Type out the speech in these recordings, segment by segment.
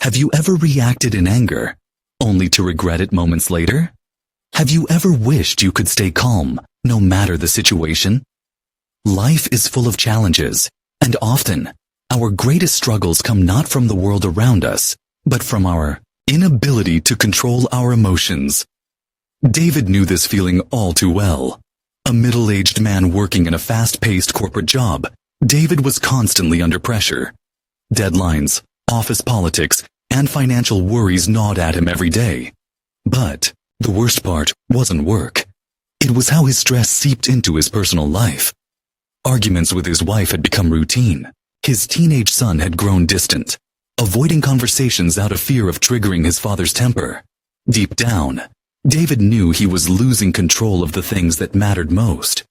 Have you ever reacted in anger, only to regret it moments later? Have you ever wished you could stay calm, no matter the situation? Life is full of challenges, and often, our greatest struggles come not from the world around us, but from our inability to control our emotions. David knew this feeling all too well. A middle-aged man working in a fast-paced corporate job, David was constantly under pressure. Deadlines, office politics, and financial worries gnawed at him every day. But the worst part wasn't work. It was how his stress seeped into his personal life. Arguments with his wife had become routine. His teenage son had grown distant, avoiding conversations out of fear of triggering his father's temper. Deep down, David knew he was losing control of the things that mattered most.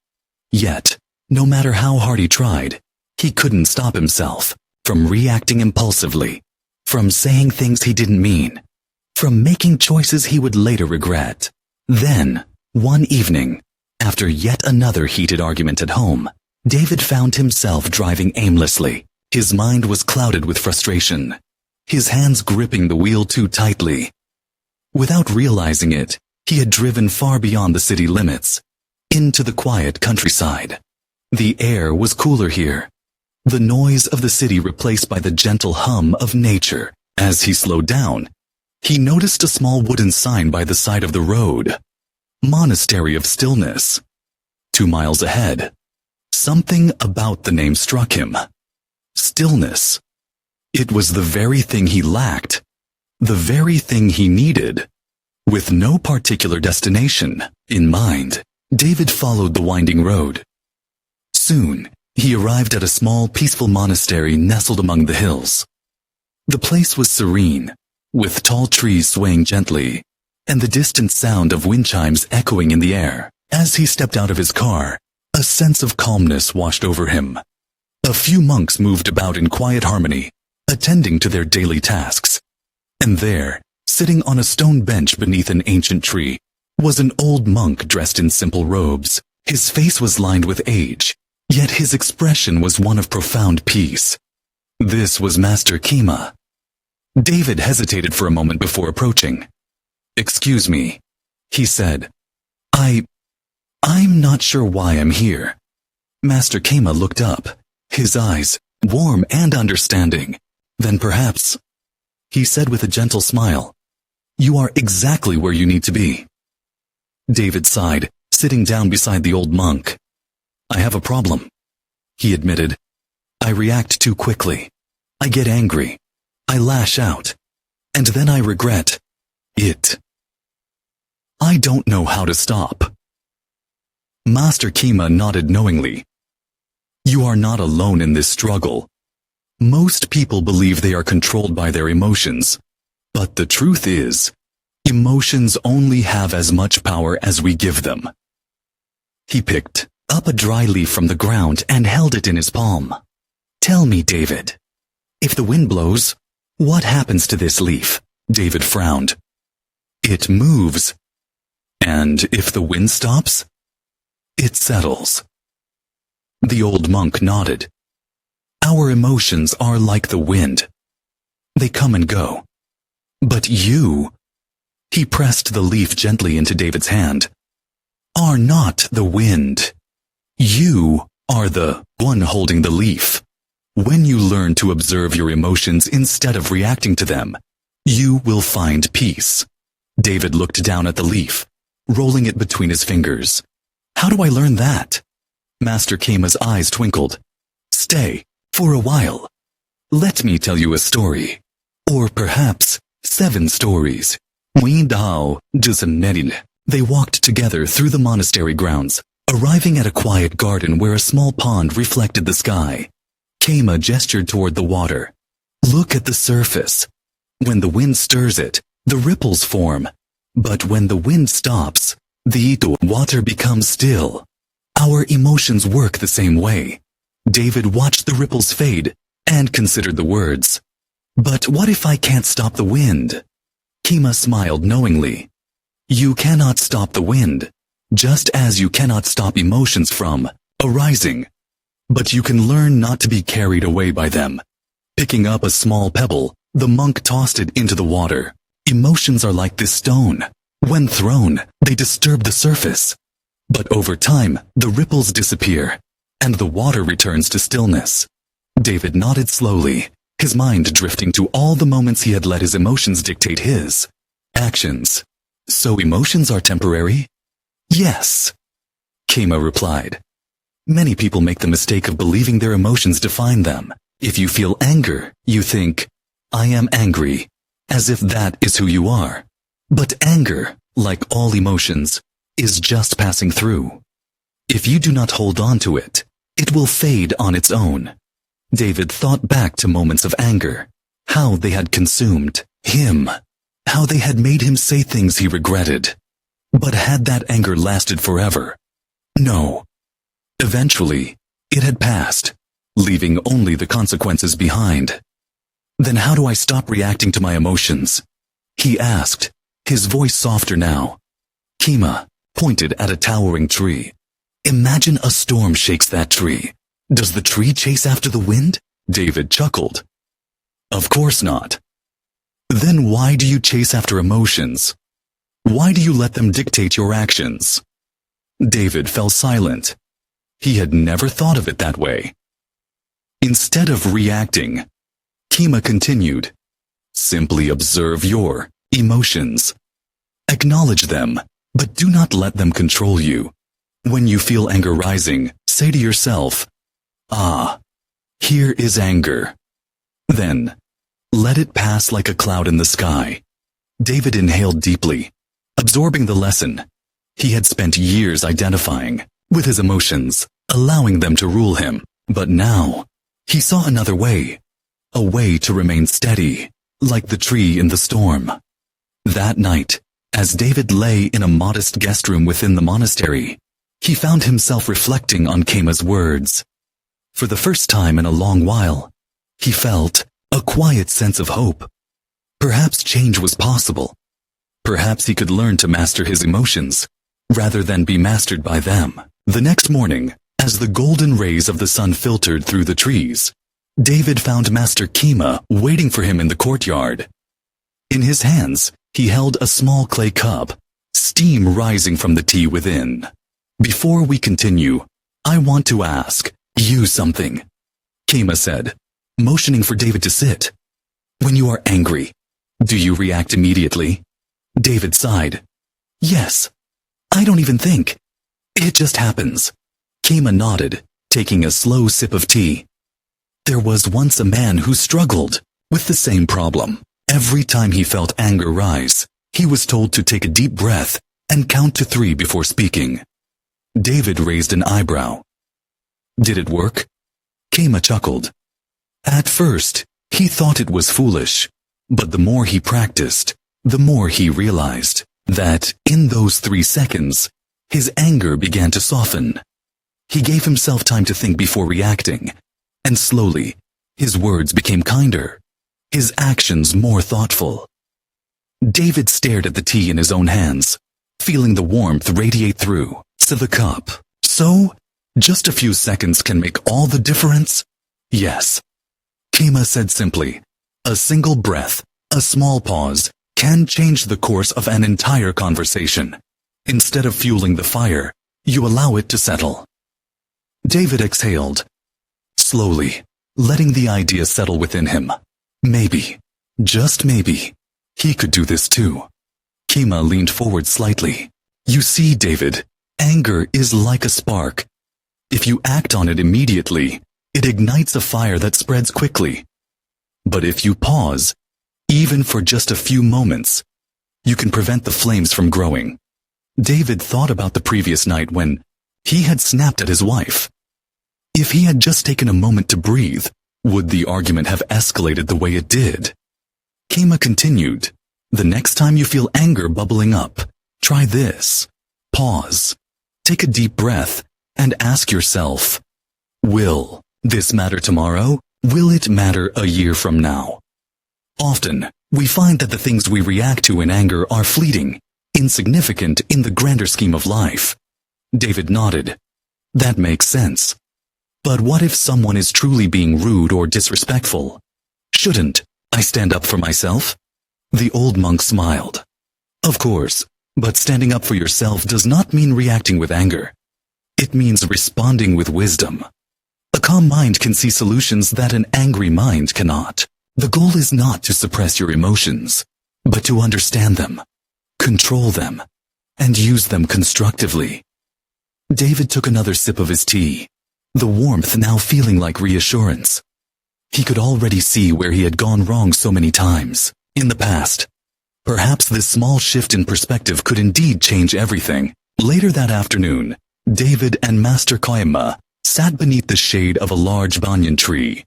Yet, no matter how hard he tried, he couldn't stop himself from reacting impulsively, from saying things he didn't mean, from making choices he would later regret. Then, one evening, after yet another heated argument at home, David found himself driving aimlessly. His mind was clouded with frustration, his hands gripping the wheel too tightly. Without realizing it, he had driven far beyond the city limits, into the quiet countryside. The air was cooler here, the noise of the city replaced by the gentle hum of nature. As he slowed down, he noticed a small wooden sign by the side of the road. Monastery of Stillness. 2 miles ahead. Something about the name struck him. Stillness. It was the very thing he lacked, the very thing he needed. With no particular destination in mind, David followed the winding road. Soon, he arrived at a small, peaceful monastery nestled among the hills. The place was serene, with tall trees swaying gently, and the distant sound of wind chimes echoing in the air. As he stepped out of his car, a sense of calmness washed over him. A few monks moved about in quiet harmony, attending to their daily tasks. And there, sitting on a stone bench beneath an ancient tree, was an old monk dressed in simple robes. His face was lined with age, yet his expression was one of profound peace. This was Master Kema. David hesitated for a moment before approaching. "Excuse me," he said. I'm not sure why I'm here." Master Kema looked up, his eyes warm and understanding. "Then perhaps," he said with a gentle smile, "you are exactly where you need to be." David sighed, sitting down beside the old monk. "I have a problem," he admitted. "I react too quickly. I get angry. I lash out. And then I regret it. I don't know how to stop." Master Kema nodded knowingly. "You are not alone in this struggle. Most people believe they are controlled by their emotions. But the truth is, emotions only have as much power as we give them." He picked up a dry leaf from the ground and held it in his palm. "Tell me, David, if the wind blows, what happens to this leaf?" David frowned. "It moves. And if the wind stops, it settles." The old monk nodded. "Our emotions are like the wind. They come and go. But you," he pressed the leaf gently into David's hand, "are not the wind. You are the one holding the leaf. When you learn to observe your emotions instead of reacting to them, you will find peace." David looked down at the leaf, rolling it between his fingers. "How do I learn that?" Master Kema's eyes twinkled. "Stay, for a while. Let me tell you a story. Or perhaps 7 stories." They walked together through the monastery grounds, arriving at a quiet garden where a small pond reflected the sky. Kema gestured toward the water. "Look at the surface. When the wind stirs it, the ripples form. But when the wind stops, the water becomes still. Our emotions work the same way." David watched the ripples fade and considered the words. "But what if I can't stop the wind?" Kema smiled knowingly. "You cannot stop the wind, just as you cannot stop emotions from arising. But you can learn not to be carried away by them. Picking up a small pebble The monk tossed it into the water. Emotions are like this stone. When thrown, they disturb the surface. But over time, the ripples disappear, and the water returns to stillness. David nodded slowly, his mind drifting to all the moments he had let his emotions dictate his actions. So emotions are temporary? Yes, Kema replied. Many people make the mistake of believing their emotions define them. If you feel anger, you think, I am angry, as if that is who you are. But anger, like all emotions, is just passing through. If you do not hold on to it, it will fade on its own. David thought back to moments of anger, how they had consumed him, how they had made him say things he regretted. But had that anger lasted forever? No. Eventually, it had passed, leaving only the consequences behind. Then how do I stop reacting to my emotions? He asked, his voice softer now. Kema pointed at a towering tree. Imagine a storm shakes that tree. Does the tree chase after the wind? David chuckled. Of course not. Then why do you chase after emotions? Why do you let them dictate your actions? David fell silent. He had never thought of it that way. Instead of reacting, Kema continued, simply observe your emotions. Acknowledge them, but do not let them control you. When you feel anger rising, say to yourself, ah, here is anger. Then, let it pass like a cloud in the sky. David inhaled deeply, absorbing the lesson. He had spent years identifying with his emotions, allowing them to rule him. But now, he saw another way, a way to remain steady, like the tree in the storm. That night, as David lay in a modest guest room within the monastery, he found himself reflecting on Kema's words. For the first time in a long while, he felt a quiet sense of hope. Perhaps change was possible. Perhaps he could learn to master his emotions, rather than be mastered by them. The next morning, as the golden rays of the sun filtered through the trees, David found Master Kema waiting for him in the courtyard. In his hands, he held a small clay cup, steam rising from the tea within. Before we continue, I want to ask you something, Kema said, motioning for David to sit. When you are angry, do you react immediately? David sighed. Yes. I don't even think. It just happens. Kema nodded, taking a slow sip of tea. There was once a man who struggled with the same problem. Every time he felt anger rise, he was told to take a deep breath and count to 3 before speaking. David raised an eyebrow. Did it work? Kema chuckled. At first, he thought it was foolish, but the more he practiced, the more he realized that in those 3 seconds, his anger began to soften. He gave himself time to think before reacting, and slowly, his words became kinder, his actions more thoughtful. David stared at the tea in his own hands, feeling the warmth radiate through to the cup. So, just a few seconds can make all the difference? Yes. Kema said simply, a single breath, a small pause, can change the course of an entire conversation. Instead of fueling the fire, you allow it to settle. David exhaled, slowly, letting the idea settle within him. Maybe, just maybe, he could do this too. Kema leaned forward slightly. You see, David, anger is like a spark. If you act on it immediately, it ignites a fire that spreads quickly. But if you pause, even for just a few moments, you can prevent the flames from growing. David thought about the previous night when he had snapped at his wife. If he had just taken a moment to breathe, would the argument have escalated the way it did? Kema continued, the next time you feel anger bubbling up, try this. Pause. Take a deep breath and ask yourself, will this matter tomorrow? Will it matter a year from now? Often, we find that the things we react to in anger are fleeting, insignificant in the grander scheme of life. David nodded. That makes sense. But what if someone is truly being rude or disrespectful? Shouldn't I stand up for myself? The old monk smiled. Of course, but standing up for yourself does not mean reacting with anger. It means responding with wisdom. A calm mind can see solutions that an angry mind cannot. The goal is not to suppress your emotions, but to understand them, control them, and use them constructively. David took another sip of his tea, the warmth now feeling like reassurance. He could already see where he had gone wrong so many times in the past. Perhaps this small shift in perspective could indeed change everything. Later that afternoon, David and Master Koyama sat beneath the shade of a large banyan tree.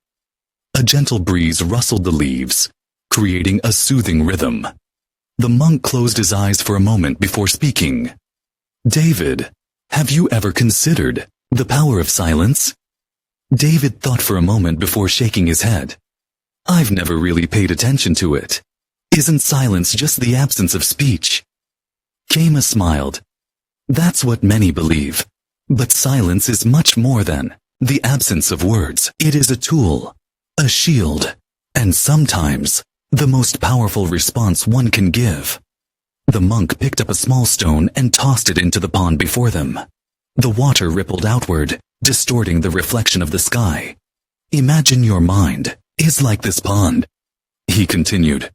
A gentle breeze rustled the leaves, creating a soothing rhythm. The monk closed his eyes for a moment before speaking. David, have you ever considered the power of silence? David thought for a moment before shaking his head. I've never really paid attention to it. Isn't silence just the absence of speech? Kama smiled. That's what many believe. But silence is much more than the absence of words. It is a tool, a shield, and sometimes the most powerful response one can give. The monk picked up a small stone and tossed it into the pond before them. The water rippled outward, distorting the reflection of the sky. Imagine your mind is like this pond, he continued.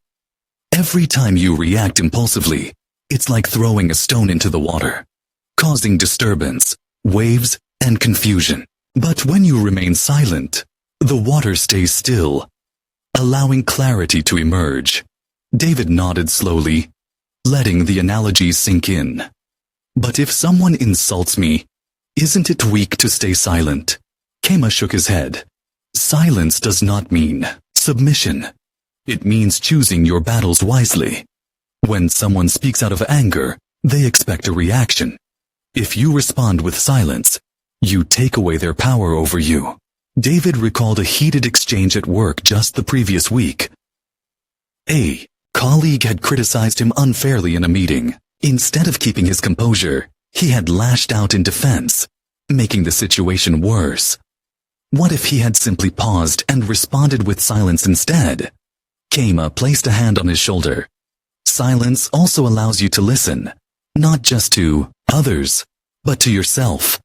Every time you react impulsively, it's like throwing a stone into the water, causing disturbance, waves, and confusion. But when you remain silent, the water stays still, allowing clarity to emerge. David nodded slowly, letting the analogy sink in. But if someone insults me, isn't it weak to stay silent? Kama shook his head. Silence does not mean submission. It means choosing your battles wisely. When someone speaks out of anger, they expect a reaction. If you respond with silence, you take away their power over you. David recalled a heated exchange at work just the previous week. A colleague had criticized him unfairly in a meeting. Instead of keeping his composure, he had lashed out in defense, making the situation worse. What if he had simply paused and responded with silence instead? Kama placed a hand on his shoulder. Silence also allows you to listen, not just to others, but to yourself.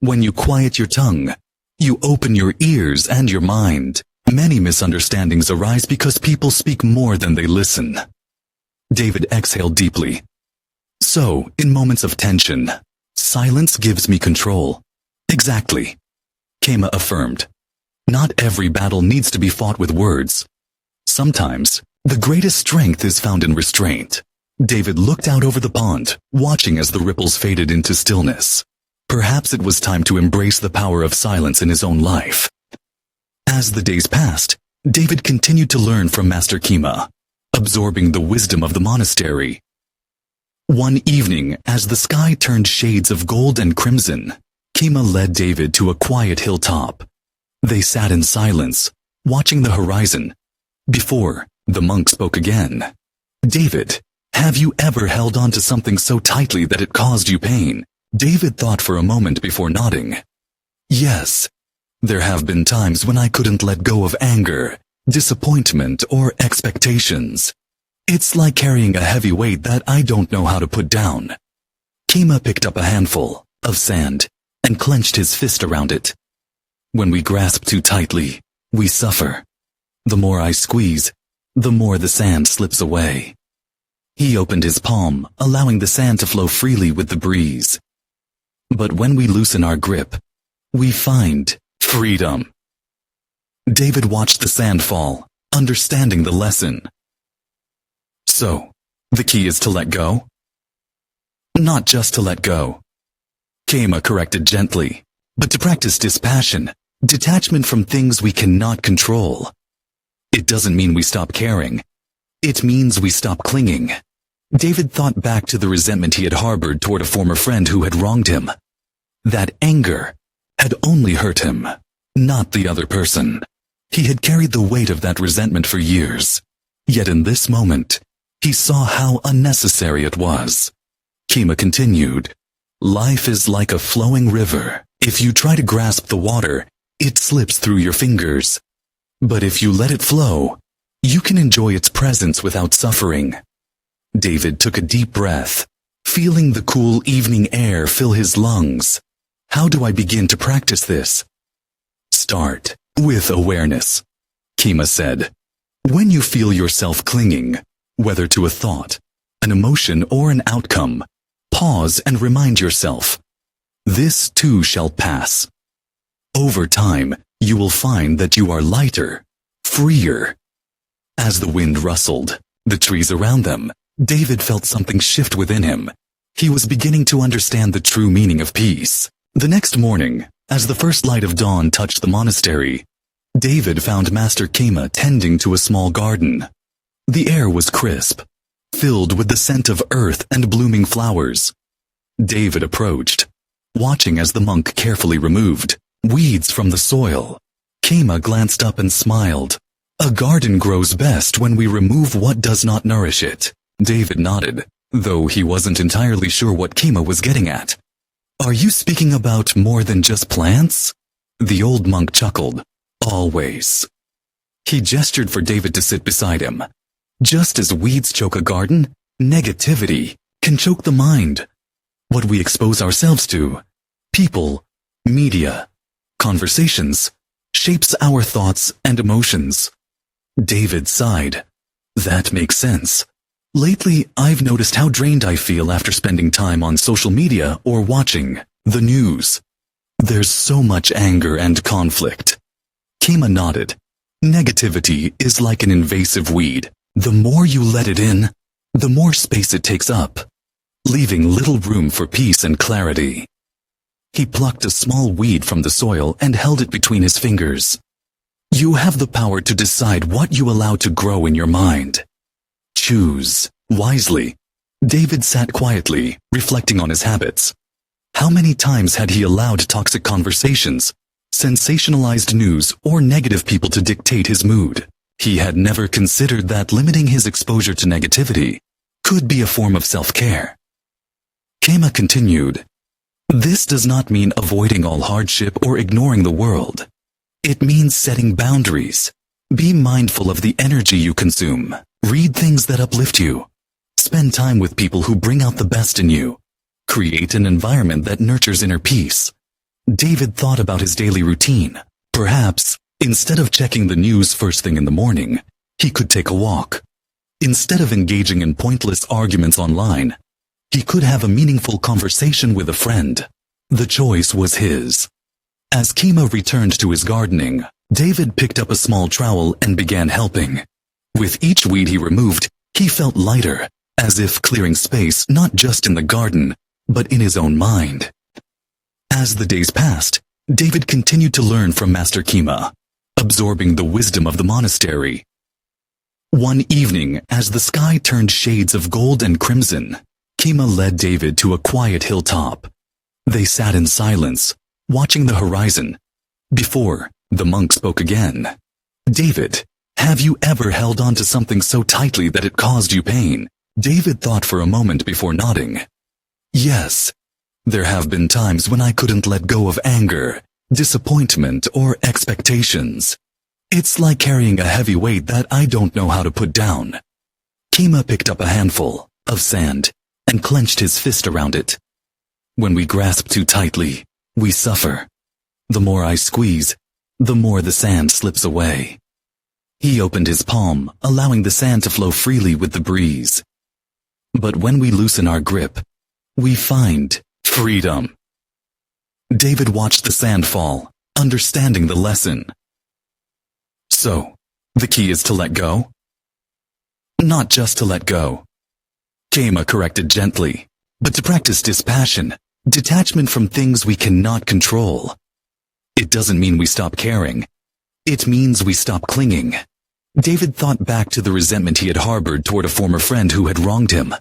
When you quiet your tongue, you open your ears and your mind. Many misunderstandings arise because people speak more than they listen. David exhaled deeply. So, in moments of tension, silence gives me control. Exactly. Kama affirmed. Not every battle needs to be fought with words. Sometimes, the greatest strength is found in restraint. David looked out over the pond, watching as the ripples faded into stillness. Perhaps it was time to embrace the power of silence in his own life. As the days passed, David continued to learn from Master Kima, absorbing the wisdom of the monastery. One evening, as the sky turned shades of gold and crimson, Kima led David to a quiet hilltop. They sat in silence, watching the horizon. Before, the monk spoke again. David, have you ever held on to something so tightly that it caused you pain? David thought for a moment before nodding. Yes. There have been times when I couldn't let go of anger, disappointment, or expectations. It's like carrying a heavy weight that I don't know how to put down. Kima picked up a handful of sand and clenched his fist around it. When we grasp too tightly, we suffer. The more I squeeze, the more the sand slips away. He opened his palm, allowing the sand to flow freely with the breeze. But when we loosen our grip, we find freedom. David watched the sand fall, understanding the lesson. So, the key is to let go? Not just to let go. Kama corrected gently, but to practice dispassion, detachment from things we cannot control. It doesn't mean we stop caring. It means we stop clinging. David thought back to the resentment he had harbored toward a former friend who had wronged him. That anger had only hurt him, not the other person. He had carried the weight of that resentment for years. Yet in this moment, he saw how unnecessary it was. Kima continued, Life is like a flowing river. If you try to grasp the water, it slips through your fingers. But if you let it flow, You can enjoy its presence without suffering. David took a deep breath, feeling the cool evening air fill his lungs. How do I begin to practice this? Start with awareness, Kima said. When you feel yourself clinging, whether to a thought, an emotion, or an outcome, pause and remind yourself, this too shall pass. Over time, you will find that you are lighter, freer. As the wind rustled the trees around them, David felt something shift within him. He was beginning to understand the true meaning of peace. The next morning, as the first light of dawn touched the monastery, David found Master Kema tending to a small garden. The air was crisp, filled with the scent of earth and blooming flowers. David approached, watching as the monk carefully removed weeds from the soil. Kema glanced up and smiled. A garden grows best when we remove what does not nourish it. David nodded, though he wasn't entirely sure what Kema was getting at. Are you speaking about more than just plants? The old monk chuckled. Always. He gestured for David to sit beside him. Just as weeds choke a garden, negativity can choke the mind. What we expose ourselves to, people, media, conversations, shapes our thoughts and emotions. David sighed. That makes sense. Lately, I've noticed how drained I feel after spending time on social media or watching the news. There's so much anger and conflict. Kema nodded. Negativity is like an invasive weed. The more you let it in, the more space it takes up, leaving little room for peace and clarity. He plucked a small weed from the soil and held it between his fingers. You have the power to decide what you allow to grow in your mind. Choose wisely. David sat quietly, reflecting on his habits. How many times had he allowed toxic conversations, sensationalized news, or negative people to dictate his mood? He had never considered that limiting his exposure to negativity could be a form of self-care. Kema continued, this does not mean avoiding all hardship or ignoring the world. It means setting boundaries. Be mindful of the energy you consume. Read things that uplift you. Spend time with people who bring out the best in you. Create an environment that nurtures inner peace. David thought about his daily routine. Perhaps, instead of checking the news first thing in the morning, he could take a walk. Instead of engaging in pointless arguments online, he could have a meaningful conversation with a friend. The choice was his. As Kema returned to his gardening, David picked up a small trowel and began helping. With each weed he removed, he felt lighter, as if clearing space not just in the garden, but in his own mind. As the days passed, David continued to learn from Master Kema, absorbing the wisdom of the monastery. One evening, as the sky turned shades of gold and crimson, Kema led David to a quiet hilltop. They sat in silence, watching the horizon. Before, the monk spoke again. David, have you ever held on to something so tightly that it caused you pain? David thought for a moment before nodding. Yes. There have been times when I couldn't let go of anger, disappointment, or expectations. It's like carrying a heavy weight that I don't know how to put down. Kema picked up a handful of sand and clenched his fist around it. When we grasp too tightly, we suffer. The more I squeeze, the more the sand slips away. He opened his palm, allowing the sand to flow freely with the breeze. But when we loosen our grip, we find freedom. David watched the sand fall, understanding the lesson. So, the key is to let go? Not just to let go. Kema corrected gently, but to practice dispassion, detachment from things we cannot control. It doesn't mean we stop caring. It means we stop clinging. David thought back to the resentment he had harbored toward a former friend who had wronged him.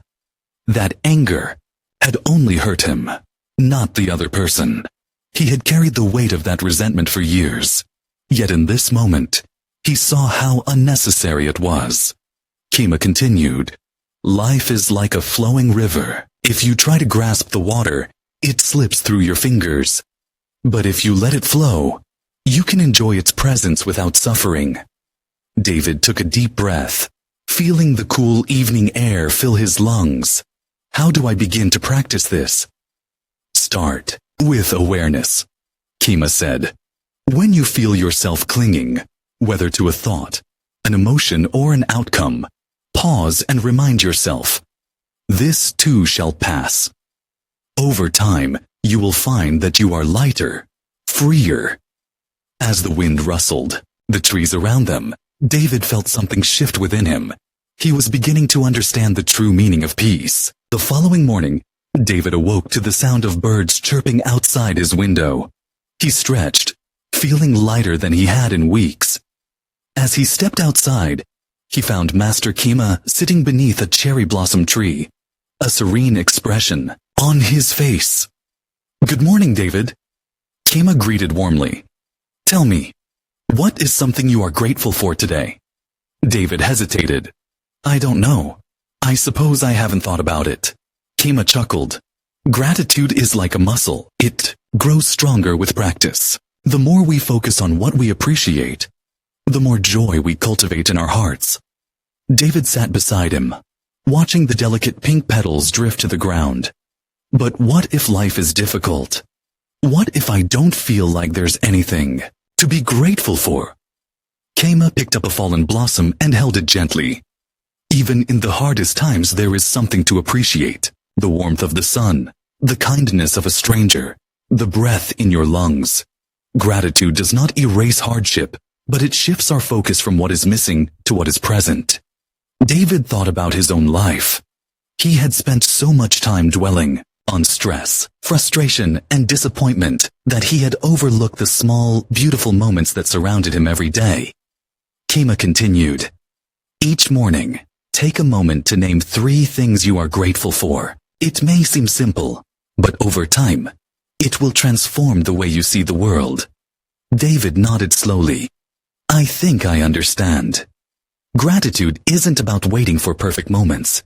That anger had only hurt him, not the other person. He had carried the weight of that resentment for years. Yet in this moment, he saw how unnecessary it was. Kema continued, life is like a flowing river. If you try to grasp the water, it slips through your fingers. But if you let it flow, you can enjoy its presence without suffering. David took a deep breath, feeling the cool evening air fill his lungs. How do I begin to practice this? Start with awareness, Kema said. When you feel yourself clinging, whether to a thought, an emotion, or an outcome, pause and remind yourself, this too shall pass. Over time, you will find that you are lighter, freer. As the wind rustled the trees around them, David felt something shift within him. He was beginning to understand the true meaning of peace. The following morning, David awoke to the sound of birds chirping outside his window. He stretched, feeling lighter than he had in weeks. As he stepped outside, he found Master Kema sitting beneath a cherry blossom tree, a serene expression on his face. Good morning, David. Kema greeted warmly. Tell me, what is something you are grateful for today? David hesitated. I don't know. I suppose I haven't thought about it. Kema chuckled. Gratitude is like a muscle. It grows stronger with practice. The more we focus on what we appreciate, the more joy we cultivate in our hearts. David sat beside him, watching the delicate pink petals drift to the ground. But what if life is difficult? What if I don't feel like there's anything to be grateful for? Kema picked up a fallen blossom and held it gently. Even in the hardest times, there is something to appreciate. The warmth of the sun, the kindness of a stranger, the breath in your lungs. Gratitude does not erase hardship, but it shifts our focus from what is missing to what is present. David thought about his own life. He had spent so much time dwelling on stress, frustration, and disappointment that he had overlooked the small, beautiful moments that surrounded him every day. Kema continued. Each morning, take a moment to name 3 things you are grateful for. It may seem simple, but over time, it will transform the way you see the world. David nodded slowly. I think I understand. Gratitude isn't about waiting for perfect moments.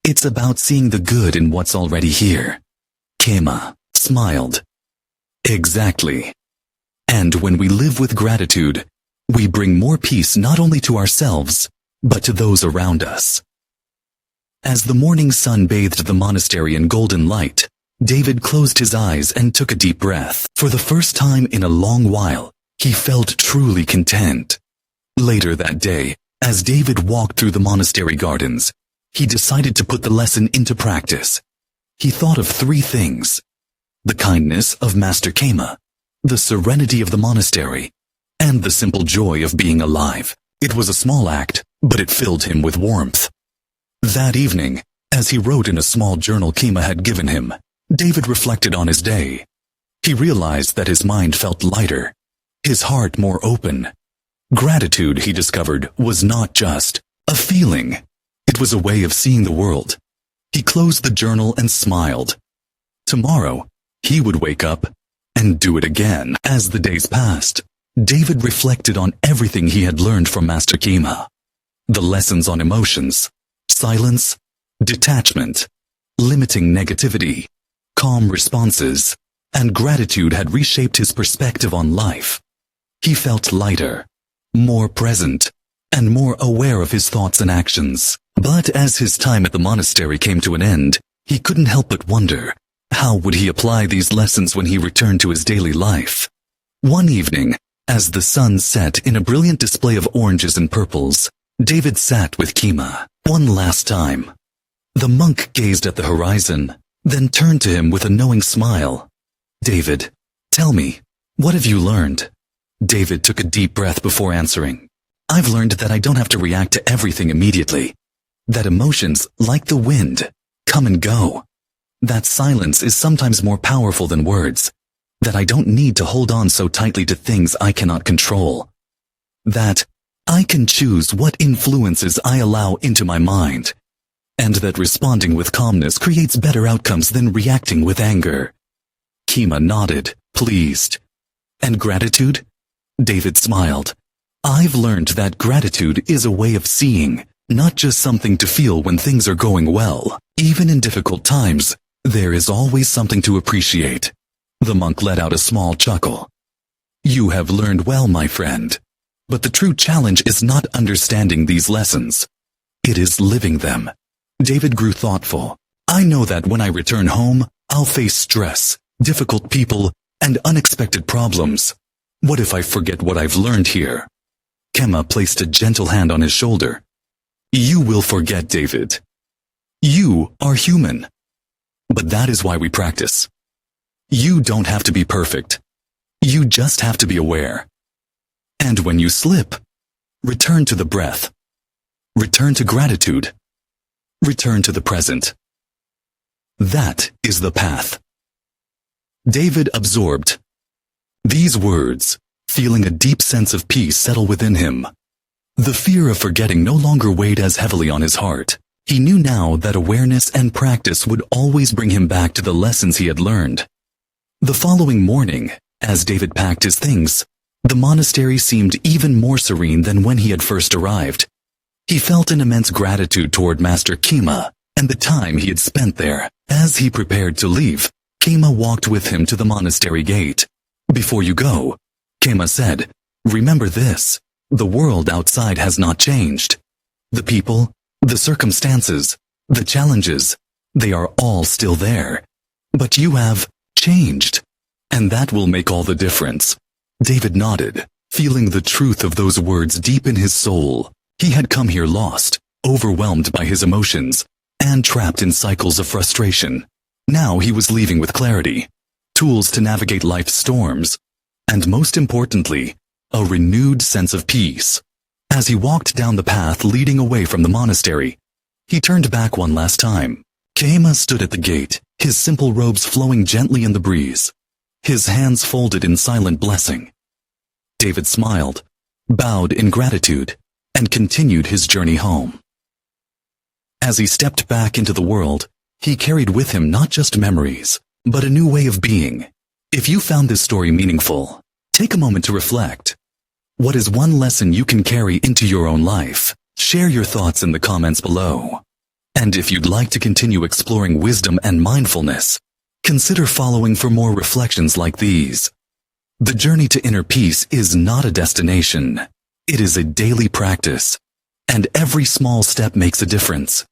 It's about seeing the good in what's already here. Kema smiled. Exactly. And when we live with gratitude, we bring more peace not only to ourselves, but to those around us. As the morning sun bathed the monastery in golden light, David closed his eyes and took a deep breath. For the first time in a long while, he felt truly content. Later that day, as David walked through the monastery gardens, he decided to put the lesson into practice. He thought of 3 things: the kindness of Master Kema, the serenity of the monastery, and the simple joy of being alive. It was a small act, but it filled him with warmth. That evening, as he wrote in a small journal Kema had given him, David reflected on his day. He realized that his mind felt lighter, his heart more open. Gratitude, he discovered, was not just a feeling. It was a way of seeing the world. He closed the journal and smiled. Tomorrow, he would wake up and do it again. As the days passed, David reflected on everything he had learned from Master Kema. The lessons on emotions, silence, detachment, limiting negativity, calm responses, and gratitude had reshaped his perspective on life. He felt lighter, more present, and more aware of his thoughts and actions. But as his time at the monastery came to an end, he couldn't help but wonder, how would he apply these lessons when he returned to his daily life? One evening, as the sun set in a brilliant display of oranges and purples, David sat with Kema one last time. The monk gazed at the horizon, then turned to him with a knowing smile. David, tell me, what have you learned? David took a deep breath before answering. I've learned that I don't have to react to everything immediately. That emotions, like the wind, come and go. That silence is sometimes more powerful than words. That I don't need to hold on so tightly to things I cannot control. That I can choose what influences I allow into my mind. And that responding with calmness creates better outcomes than reacting with anger. Kema nodded, pleased. And gratitude? David smiled. I've learned that gratitude is a way of seeing, not just something to feel when things are going well. Even in difficult times, there is always something to appreciate. The monk let out a small chuckle. You have learned well, my friend. But the true challenge is not understanding these lessons. It is living them. David grew thoughtful. I know that when I return home, I'll face stress, difficult people, and unexpected problems. What if I forget what I've learned here? Kema placed a gentle hand on his shoulder. You will forget, David. You are human. But that is why we practice. You don't have to be perfect. You just have to be aware. And when you slip, return to the breath. Return to gratitude. Return to the present. That is the path. David absorbed these words, feeling a deep sense of peace settle within him. The fear of forgetting no longer weighed as heavily on his heart. He knew now that awareness and practice would always bring him back to the lessons he had learned. The following morning, as David packed his things, the monastery seemed even more serene than when he had first arrived. He felt an immense gratitude toward Master Kema and the time he had spent there. As he prepared to leave, Kema walked with him to the monastery gate. Before you go, Kema said, remember this, the world outside has not changed. The people, the circumstances, the challenges, they are all still there. But you have changed, and that will make all the difference. David nodded, feeling the truth of those words deep in his soul. He had come here lost, overwhelmed by his emotions, and trapped in cycles of frustration. Now he was leaving with clarity, tools to navigate life's storms, and most importantly, a renewed sense of peace. As he walked down the path leading away from the monastery, he turned back one last time. Kema stood at the gate, his simple robes flowing gently in the breeze, his hands folded in silent blessing. David smiled, bowed in gratitude, and continued his journey home. As he stepped back into the world, he carried with him not just memories, but a new way of being. If you found this story meaningful, take a moment to reflect. What is one lesson you can carry into your own life? Share your thoughts in the comments below. And if you'd like to continue exploring wisdom and mindfulness, consider following for more reflections like these. The journey to inner peace is not a destination. It is a daily practice, and every small step makes a difference.